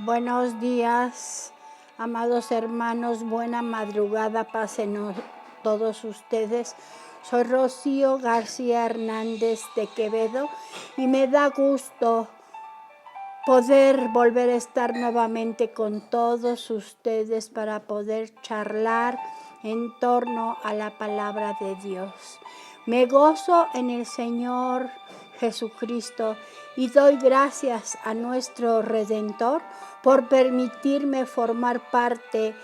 Buenos días, amados hermanos, buena madrugada, pásenos todos ustedes. Soy Rocío García Hernández de Quevedo y me da gusto poder volver a estar nuevamente con todos ustedes para poder charlar en torno a la palabra de Dios. Me gozo en el Señor Jesucristo y doy gracias a nuestro Redentor por permitirme formar parte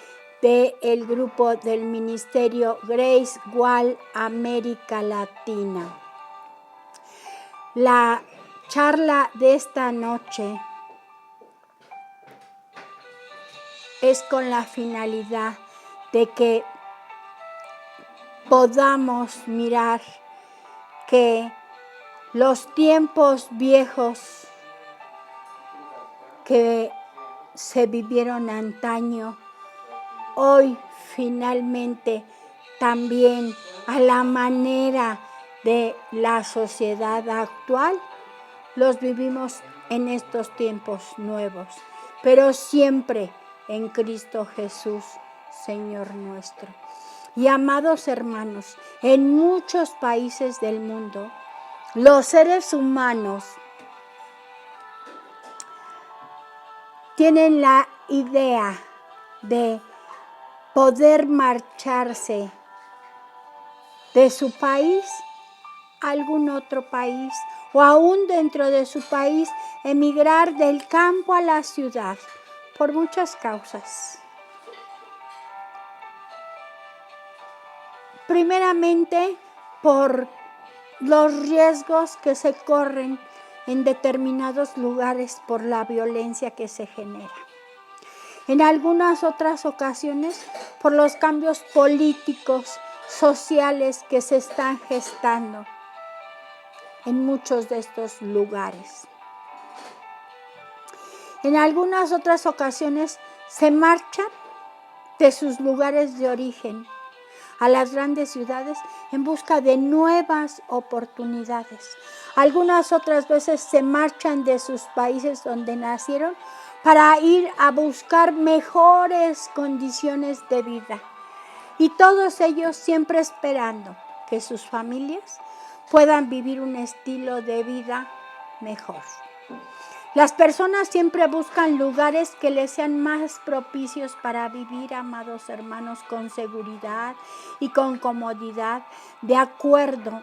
del grupo del ministerio Grace Wall América Latina. La charla de esta noche es con la finalidad de que podamos mirar que los tiempos viejos que se vivieron antaño, hoy finalmente también a la manera de la sociedad actual, los vivimos en estos tiempos nuevos, pero siempre en Cristo Jesús, Señor nuestro. Y amados hermanos, en muchos países del mundo, los seres humanos tienen la idea de poder marcharse de su país a algún otro país o aún dentro de su país emigrar del campo a la ciudad por muchas causas. Primeramente por los riesgos que se corren en determinados lugares por la violencia que se genera. En algunas otras ocasiones por los cambios políticos, sociales que se están gestando en muchos de estos lugares. En algunas otras ocasiones se marchan de sus lugares de origen a las grandes ciudades en busca de nuevas oportunidades. Algunas otras veces se marchan de sus países donde nacieron para ir a buscar mejores condiciones de vida. Y todos ellos siempre esperando que sus familias puedan vivir un estilo de vida mejor. Las personas siempre buscan lugares que les sean más propicios para vivir, amados hermanos, con seguridad y con comodidad, de acuerdo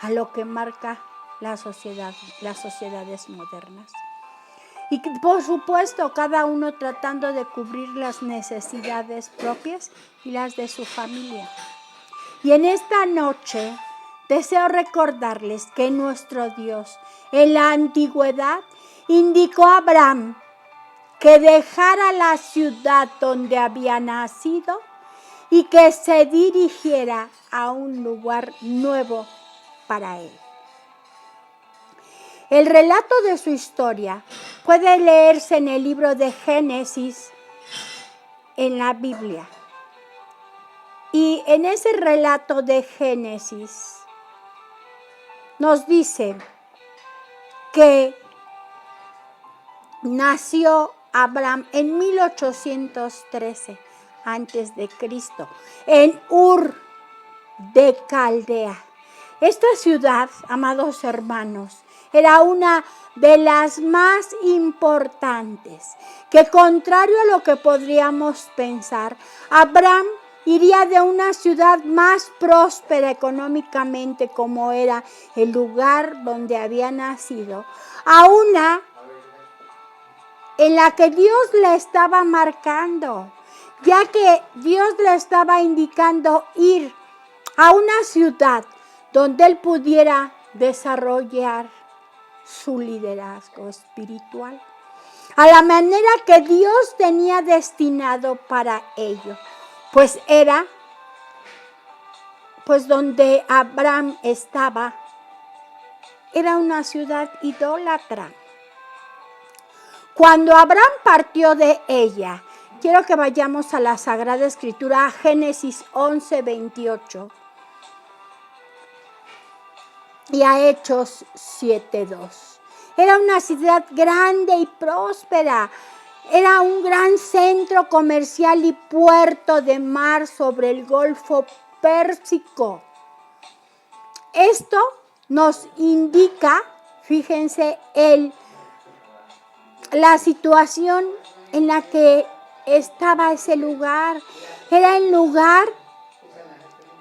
a lo que marca la sociedad, las sociedades modernas. Y por supuesto, cada uno tratando de cubrir las necesidades propias y las de su familia. Y en esta noche deseo recordarles que nuestro Dios en la antigüedad indicó a Abraham que dejara la ciudad donde había nacido y que se dirigiera a un lugar nuevo para él. El relato de su historia puede leerse en el libro de Génesis en la Biblia. Y en ese relato de Génesis nos dice que nació Abraham en 1813 antes de Cristo, en Ur de Caldea. Esta ciudad, amados hermanos, era una de las más importantes, que contrario a lo que podríamos pensar, Abraham iría de una ciudad más próspera económicamente, como era el lugar donde había nacido, a una en la que Dios le estaba marcando, ya que Dios le estaba indicando ir a una ciudad donde él pudiera desarrollar su liderazgo espiritual, a la manera que Dios tenía destinado para ello, pues era, donde Abraham estaba, era una ciudad idólatra. Cuando Abraham partió de ella, quiero que vayamos a la Sagrada Escritura, a Génesis 11:28 y a Hechos 7:2. Era una ciudad grande y próspera, Era un gran centro comercial y puerto de mar sobre el Golfo Pérsico. Esto nos indica, fíjense, la situación en la que estaba ese lugar. Era el lugar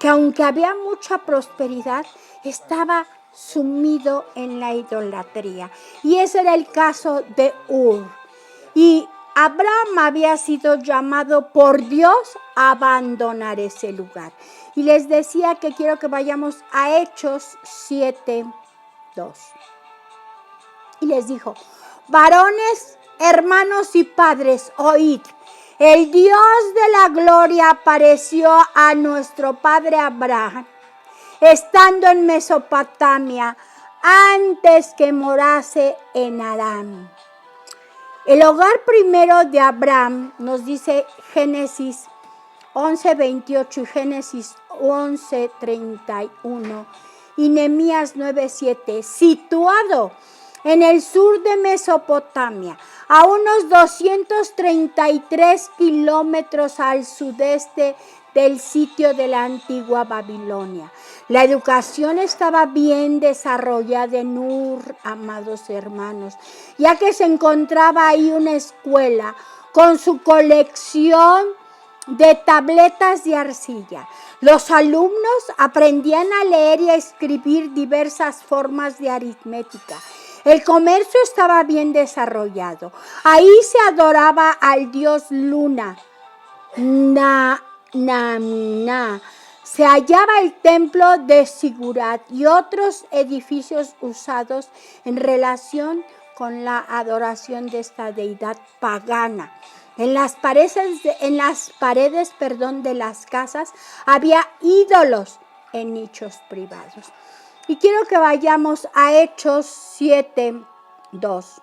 que, aunque había mucha prosperidad, estaba sumido en la idolatría. Y ese era el caso de Ur. Y Abraham había sido llamado por Dios a abandonar ese lugar. Y les decía que quiero que vayamos a Hechos 7:2. Y les dijo: varones, hermanos y padres, oíd. El Dios de la gloria apareció a nuestro padre Abraham, estando en Mesopotamia, antes que morase en Aram. El hogar primero de Abraham, nos dice Génesis 11:28 y Génesis 11:31 y Nehemías 9:7, situado en el sur de Mesopotamia, a unos 233 kilómetros al sudeste del sitio de la antigua Babilonia. La educación estaba bien desarrollada en Ur, amados hermanos, ya que se encontraba ahí una escuela con su colección de tabletas de arcilla. Los alumnos aprendían a leer y a escribir diversas formas de aritmética. El comercio estaba bien desarrollado. Ahí se adoraba al dios Luna, Namna. Se hallaba el templo de Sigurat y otros edificios usados en relación con la adoración de esta deidad pagana. En las paredes de las casas había ídolos en nichos privados. Y quiero que vayamos a Hechos 7:2.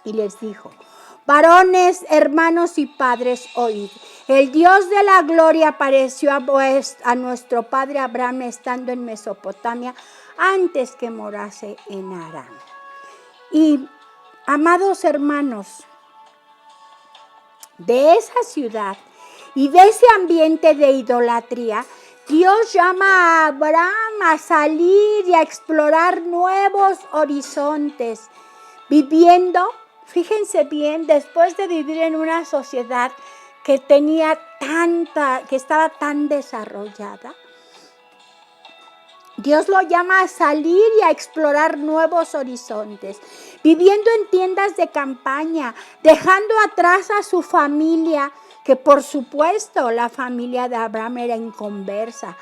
Y les dijo: varones, hermanos y padres, oíd. El Dios de la gloria apareció a nuestro padre Abraham estando en Mesopotamia, antes que morase en Aram. Y, amados hermanos, de esa ciudad y de ese ambiente de idolatría, Dios llama a Abraham a salir y a explorar nuevos horizontes, viviendo, fíjense bien, después de vivir en una sociedad que estaba tan desarrollada, Dios lo llama a salir y a explorar nuevos horizontes, viviendo en tiendas de campaña, dejando atrás a su familia, que por supuesto la familia de Abraham era inconversa.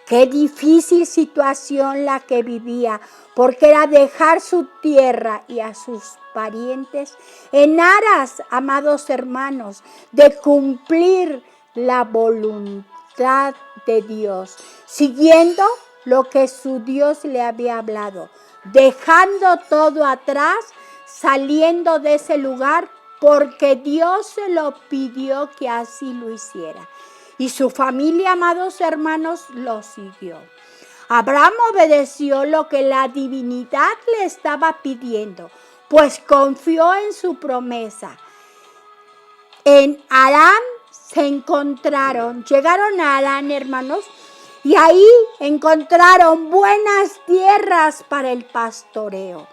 Qué difícil situación la que vivía, porque era dejar su tierra y a sus parientes en aras, amados hermanos, de cumplir la voluntad de Dios, siguiendo lo que su Dios le había hablado, dejando todo atrás, saliendo de ese lugar porque Dios se lo pidió que así lo hiciera. Y su familia, amados hermanos, lo siguió. Abraham obedeció lo que la divinidad le estaba pidiendo, pues confió en su promesa. En Aram llegaron a Aram, hermanos, y ahí encontraron buenas tierras para el pastoreo.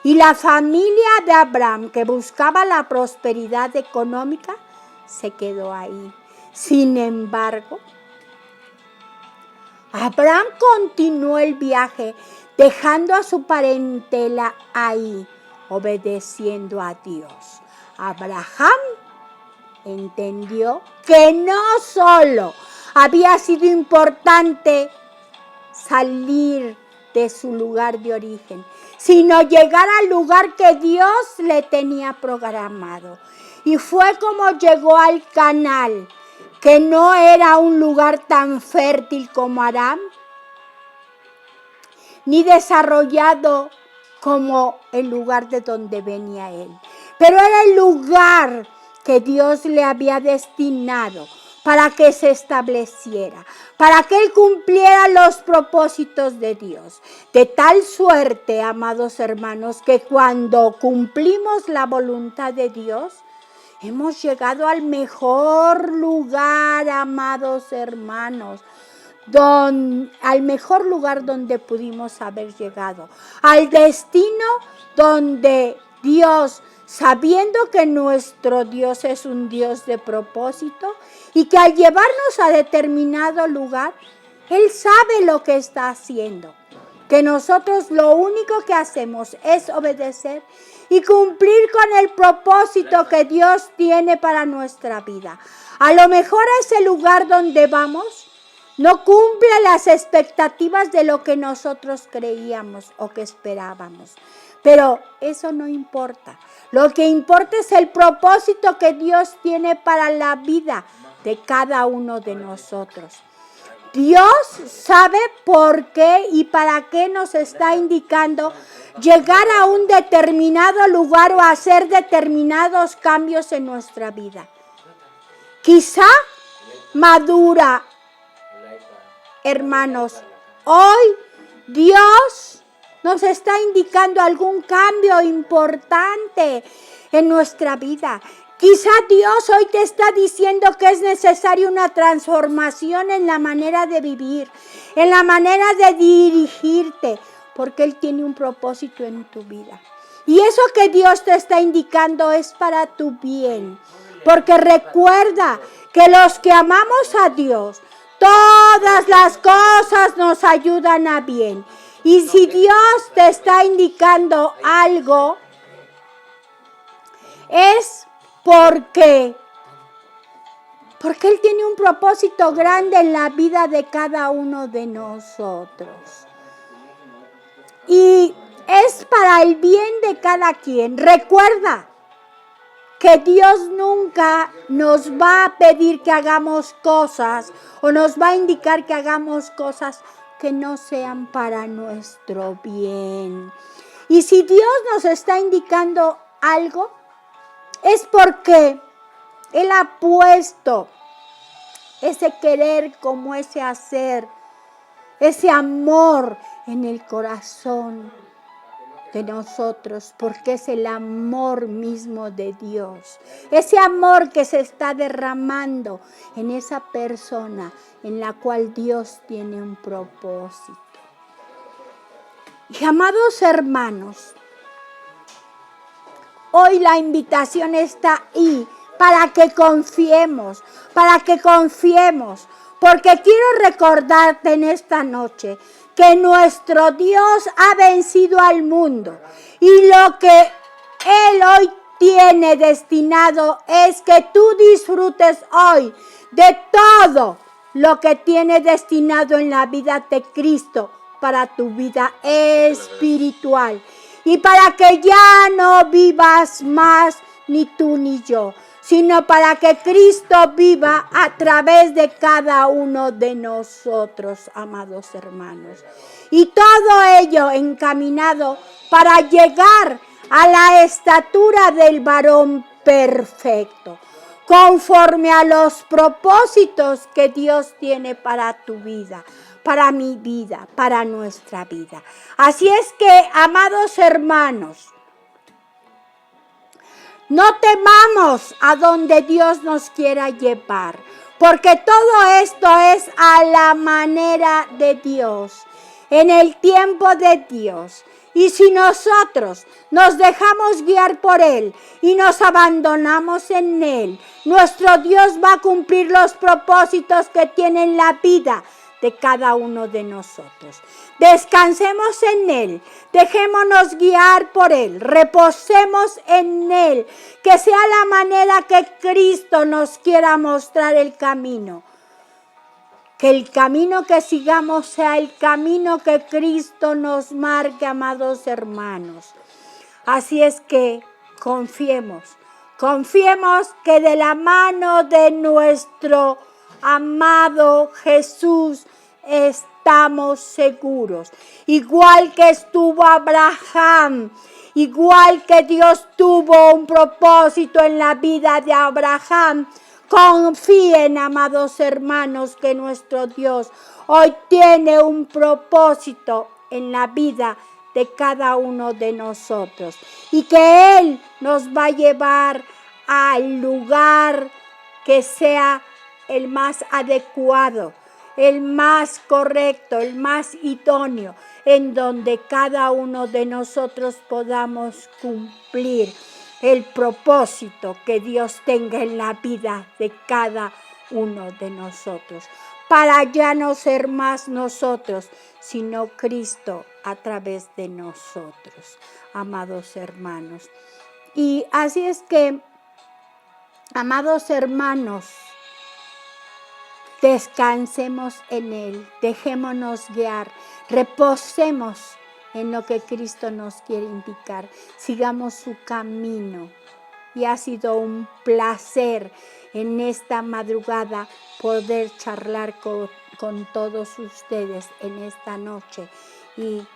Y la familia de Abraham, que buscaba la prosperidad económica, se quedó ahí. Sin embargo, Abraham continuó el viaje, dejando a su parentela ahí, obedeciendo a Dios. Abraham entendió que no solo había sido importante salir de su lugar de origen, sino llegar al lugar que Dios le tenía programado. Y fue como llegó al Canal, que no era un lugar tan fértil como Aram, ni desarrollado como el lugar de donde venía él. Pero era el lugar que Dios le había destinado para que se estableciera, para que él cumpliera los propósitos de Dios. De tal suerte, amados hermanos, que cuando cumplimos la voluntad de Dios Hemos llegado al mejor lugar, amados hermanos. Al mejor lugar donde pudimos haber llegado. Al destino donde Dios, sabiendo que nuestro Dios es un Dios de propósito y que al llevarnos a determinado lugar, Él sabe lo que está haciendo. Que nosotros lo único que hacemos es obedecer y cumplir con el propósito que Dios tiene para nuestra vida. A lo mejor ese lugar donde vamos no cumple las expectativas de lo que nosotros creíamos o que esperábamos. Pero eso no importa. Lo que importa es el propósito que Dios tiene para la vida de cada uno de nosotros. Dios sabe por qué y para qué nos está indicando llegar a un determinado lugar o hacer determinados cambios en nuestra vida. Quizá madura, hermanos, hoy Dios nos está indicando algún cambio importante en nuestra vida. Quizá Dios hoy te está diciendo que es necesaria una transformación en la manera de vivir, en la manera de dirigirte, porque Él tiene un propósito en tu vida. Y eso que Dios te está indicando es para tu bien, porque recuerda que los que amamos a Dios, todas las cosas nos ayudan a bien. Y si Dios te está indicando algo, es porque Él tiene un propósito grande en la vida de cada uno de nosotros. Y es para el bien de cada quien. Recuerda que Dios nunca nos va a pedir que hagamos cosas o nos va a indicar que hagamos cosas que no sean para nuestro bien. Y si Dios nos está indicando algo, es porque Él ha puesto ese querer como ese hacer, ese amor en el corazón de nosotros, porque es el amor mismo de Dios. Ese amor que se está derramando en esa persona en la cual Dios tiene un propósito. Y amados hermanos, hoy la invitación está ahí para que confiemos, porque quiero recordarte en esta noche que nuestro Dios ha vencido al mundo y lo que Él hoy tiene destinado es que tú disfrutes hoy de todo lo que tiene destinado en la vida de Cristo para tu vida espiritual. Y para que ya no vivas más ni tú ni yo, sino para que Cristo viva a través de cada uno de nosotros, amados hermanos. Y todo ello encaminado para llegar a la estatura del varón perfecto, conforme a los propósitos que Dios tiene para tu vida, para mi vida, para nuestra vida. Así es que, amados hermanos, no temamos a donde Dios nos quiera llevar, porque todo esto es a la manera de Dios, en el tiempo de Dios. Y si nosotros nos dejamos guiar por Él y nos abandonamos en Él, nuestro Dios va a cumplir los propósitos que tiene en la vida de cada uno de nosotros. Descansemos en Él, dejémonos guiar por Él, reposemos en Él, que sea la manera que Cristo nos quiera mostrar el camino. Que el camino que sigamos sea el camino que Cristo nos marque, amados hermanos. Así es que confiemos que de la mano de nuestro amado Jesús estamos seguros. Igual que estuvo Abraham, igual que Dios tuvo un propósito en la vida de Abraham, confíen, amados hermanos, que nuestro Dios hoy tiene un propósito en la vida de cada uno de nosotros y que Él nos va a llevar al lugar que sea el más adecuado, el más correcto, el más idóneo, en donde cada uno de nosotros podamos cumplir el propósito que Dios tenga en la vida de cada uno de nosotros, para ya no ser más nosotros, sino Cristo a través de nosotros, amados hermanos. Y así es que, amados hermanos, descansemos en Él, dejémonos guiar, reposemos en lo que Cristo nos quiere indicar, sigamos su camino. Y ha sido un placer en esta madrugada poder charlar con todos ustedes en esta noche. Y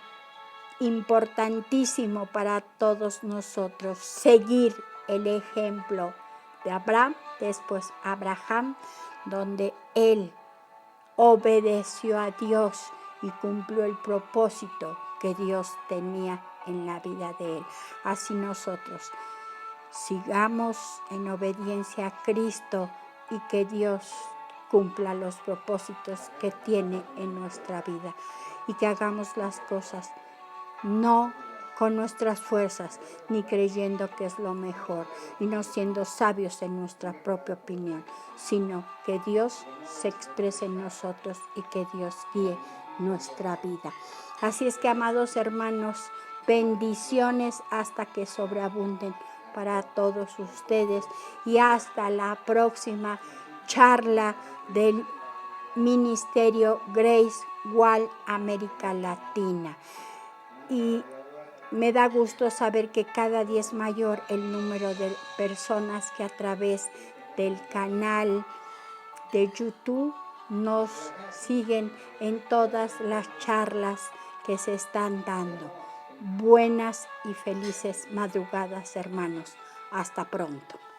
importantísimo para todos nosotros seguir el ejemplo de Abraham, después Abraham, donde él obedeció a Dios y cumplió el propósito que Dios tenía en la vida de él. Así nosotros sigamos en obediencia a Cristo y que Dios cumpla los propósitos que tiene en nuestra vida y que hagamos las cosas no con nuestras fuerzas, ni creyendo que es lo mejor, y no siendo sabios en nuestra propia opinión, sino que Dios se exprese en nosotros y que Dios guíe nuestra vida. Así es que, amados hermanos, bendiciones hasta que sobreabunden para todos ustedes y hasta la próxima charla del Ministerio Grace Wall América Latina. Y me da gusto saber que cada día es mayor el número de personas que a través del canal de YouTube nos siguen en todas las charlas que se están dando. Buenas y felices madrugadas, hermanos. Hasta pronto.